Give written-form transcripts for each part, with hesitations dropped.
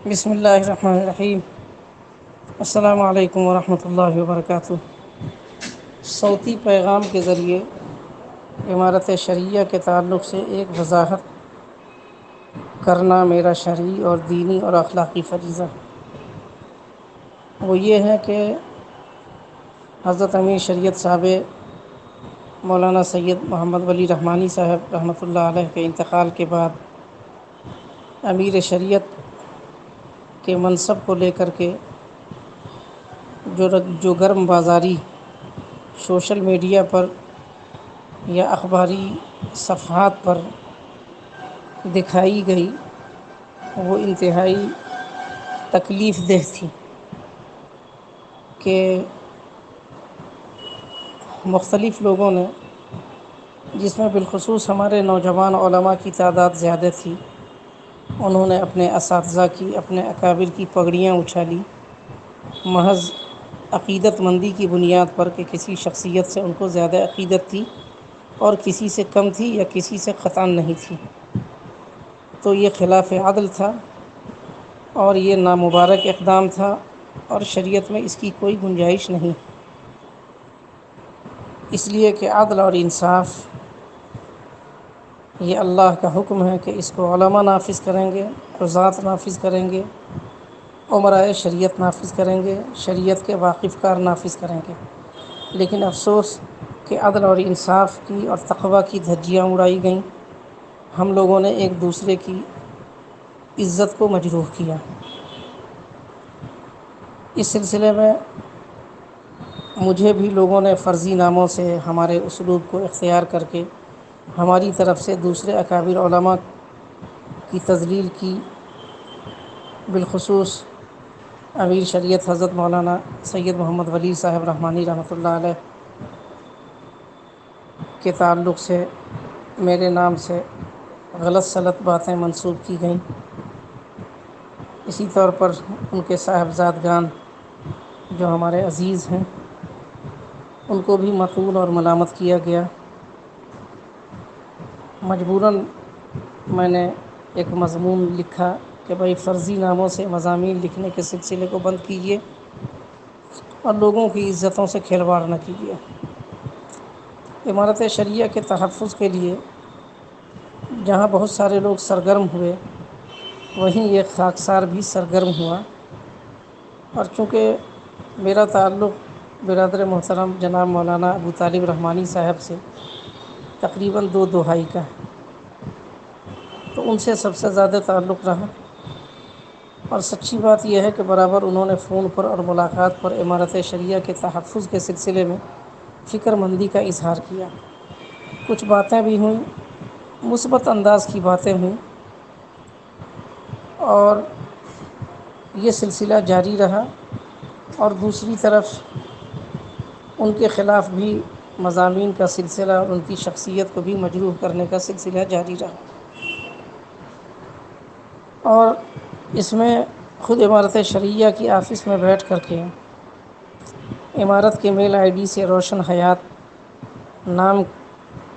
بسم اللہ الرحمن الرحیم۔ السلام علیکم ورحمۃ اللہ وبرکاتہ۔ صوتی پیغام کے ذریعے عمارت شرعیہ کے تعلق سے ایک وضاحت کرنا میرا شرعی اور دینی اور اخلاقی فریضہ وہ یہ ہے کہ حضرت امیر شریعت صاحب مولانا سید محمد ولی رحمانی صاحب رحمۃ اللہ علیہ کے انتقال کے بعد امیر شریعت کے منصب کو لے کر کے جو گرم بازاری سوشل میڈیا پر یا اخباری صفحات پر دکھائی گئی وہ انتہائی تکلیف دہ تھی کہ مختلف لوگوں نے، جس میں بالخصوص ہمارے نوجوان علماء کی تعداد زیادہ تھی، انہوں نے اپنے اساتذہ کی، اپنے اکابر کی پگڑیاں اچھالی محض عقیدت مندی کی بنیاد پر کہ کسی شخصیت سے ان کو زیادہ عقیدت تھی اور کسی سے کم تھی یا کسی سے قطعا نہیں تھی۔ تو یہ خلاف عدل تھا اور یہ نامبارک اقدام تھا اور شریعت میں اس کی کوئی گنجائش نہیں، اس لیے کہ عدل اور انصاف یہ اللہ کا حکم ہے کہ اس کو علماء نافذ کریں گے، قضات نافذ کریں گے، امرائے شریعت نافذ کریں گے، شریعت کے واقف کار نافذ کریں گے۔ لیکن افسوس کہ عدل اور انصاف کی اور تقوی کی دھجیاں اڑائی گئیں، ہم لوگوں نے ایک دوسرے کی عزت کو مجروح کیا۔ اس سلسلے میں مجھے بھی لوگوں نے فرضی ناموں سے ہمارے اسلوب کو اختیار کر کے ہماری طرف سے دوسرے اکابر علماء کی تذلیل کی، بالخصوص امیر شریعت حضرت مولانا سید محمد ولی صاحب رحمانی رحمۃ اللہ علیہ کے تعلق سے میرے نام سے غلط سلط باتیں منسوب کی گئیں۔ اسی طور پر ان کے صاحبزادگان جو ہمارے عزیز ہیں ان کو بھی مطعون اور ملامت کیا گیا۔ مجبوراً میں نے ایک مضمون لکھا کہ بھائی فرضی ناموں سے مضامین لکھنے کے سلسلے کو بند کیجیے اور لوگوں کی عزتوں سے کھلواڑ نہ کیجیے۔ عمارت شریعہ کے تحفظ کے لیے جہاں بہت سارے لوگ سرگرم ہوئے، وہیں یہ خاکسار بھی سرگرم ہوا، اور چونکہ میرا تعلق برادر محترم جناب مولانا ابو طالب رحمانی صاحب سے تقریباً دو دہائی کا ہے، تو ان سے سب سے زیادہ تعلق رہا، اور سچی بات یہ ہے کہ برابر انہوں نے فون پر اور ملاقات پر عمارت شریعہ کے تحفظ کے سلسلے میں فکر مندی کا اظہار کیا۔ کچھ باتیں بھی ہوئیں، مثبت انداز کی باتیں ہوئیں، اور یہ سلسلہ جاری رہا، اور دوسری طرف ان کے خلاف بھی مضامین کا سلسلہ اور ان کی شخصیت کو بھی مجروح کرنے کا سلسلہ جاری رہا۔ اور اس میں خود عمارت شریعہ کی آفس میں بیٹھ کر کے عمارت کے میل آئی ڈی سے روشن حیات نام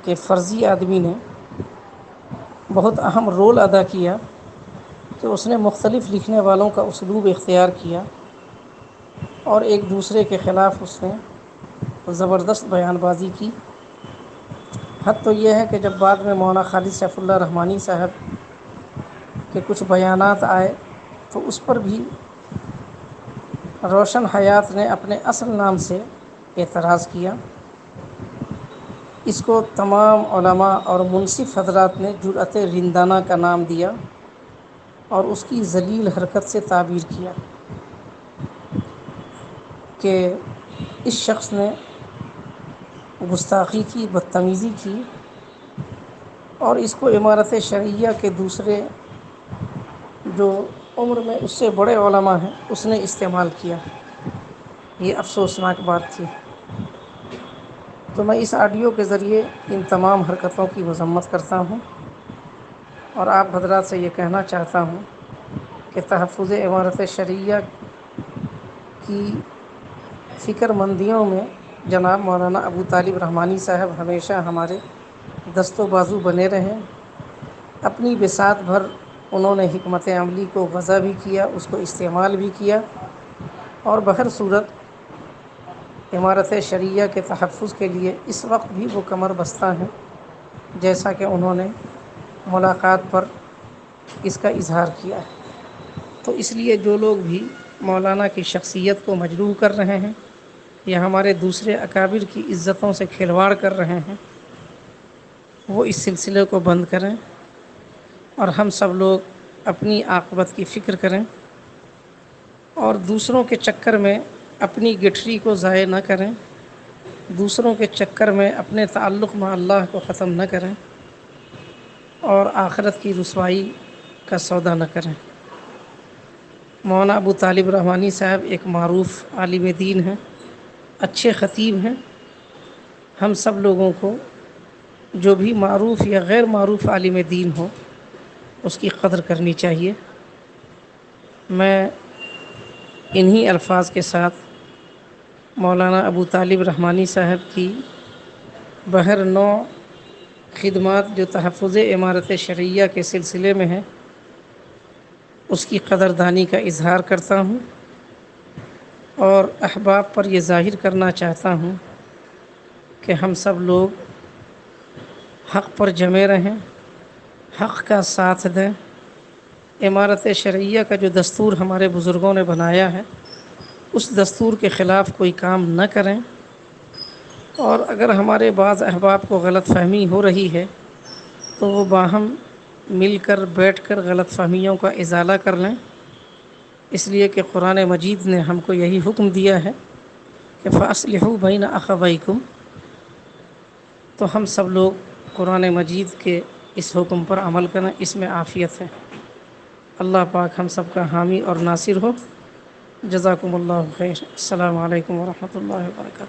کے فرضی آدمی نے بہت اہم رول ادا کیا کہ اس نے مختلف لکھنے والوں کا اسلوب اختیار کیا اور ایک دوسرے کے خلاف اس نے زبردست بیان بازی کی۔ حد تو یہ ہے کہ جب بعد میں مولانا خالد سیف اللہ رحمانی صاحب کے کچھ بیانات آئے تو اس پر بھی روشن حیات نے اپنے اصل نام سے اعتراض کیا۔ اس کو تمام علماء اور منصف حضرات نے جرأت رندانہ کا نام دیا اور اس کی ذلیل حرکت سے تعبیر کیا کہ اس شخص نے گستاخی کی، بدتمیزی کی، اور اس کو عمارت شرعیہ کے دوسرے جو عمر میں اس سے بڑے علماء ہیں اس نے استعمال کیا۔ یہ افسوسناک بات تھی۔ تو میں اس آڈیو کے ذریعے ان تمام حرکتوں کی مذمت کرتا ہوں اور آپ حضرات سے یہ کہنا چاہتا ہوں کہ تحفظ عمارت شرعیہ کی فکر مندیوں میں جناب مولانا ابو طالب رحمانی صاحب ہمیشہ ہمارے دست و بازو بنے رہیں، اپنی بساط بھر انہوں نے حکمت عملی کو وضع بھی کیا، اس کو استعمال بھی کیا، اور بہر صورت عمارت شرعیہ کے تحفظ کے لیے اس وقت بھی وہ کمر بستہ ہیں، جیسا کہ انہوں نے ملاقات پر اس کا اظہار کیا ہے۔ تو اس لیے جو لوگ بھی مولانا کی شخصیت کو مجروح کر رہے ہیں یا ہمارے دوسرے اکابر کی عزتوں سے کھلواڑ کر رہے ہیں، وہ اس سلسلے کو بند کریں، اور ہم سب لوگ اپنی عاقبت کی فکر کریں، اور دوسروں کے چکر میں اپنی گٹھری کو ضائع نہ کریں، دوسروں کے چکر میں اپنے تعلق مع اللہ کو ختم نہ کریں، اور آخرت کی رسوائی کا سودا نہ کریں۔ مولانا ابو طالب رحمانی صاحب ایک معروف عالم دین ہیں، اچھے خطیب ہیں۔ ہم سب لوگوں کو جو بھی معروف یا غیر معروف عالم دین ہو، اس کی قدر کرنی چاہیے۔ میں انہی الفاظ کے ساتھ مولانا ابو طالب رحمانی صاحب کی بہر نوع خدمات جو تحفظ عمارت شرعیہ کے سلسلے میں ہیں، اس کی قدردانی کا اظہار کرتا ہوں، اور احباب پر یہ ظاہر کرنا چاہتا ہوں کہ ہم سب لوگ حق پر جمے رہیں، حق کا ساتھ دیں، عمارت شرعیہ کا جو دستور ہمارے بزرگوں نے بنایا ہے، اس دستور کے خلاف کوئی کام نہ کریں، اور اگر ہمارے بعض احباب کو غلط فہمی ہو رہی ہے تو وہ باہم مل کر بیٹھ کر غلط فہمیوں کا ازالہ کر لیں، اس لیے کہ قرآن مجید نے ہم کو یہی حکم دیا ہے کہ فَأَصْلِحُوا بَيْنَ أَخَوَيْكُمْ۔ تو ہم سب لوگ قرآن مجید کے اس حکم پر عمل کریں، اس میں عافیت ہے۔ اللہ پاک ہم سب کا حامی اور ناصر ہو۔ جزاکم اللہ خیر۔ السلام علیکم ورحمۃ اللہ وبرکاتہ۔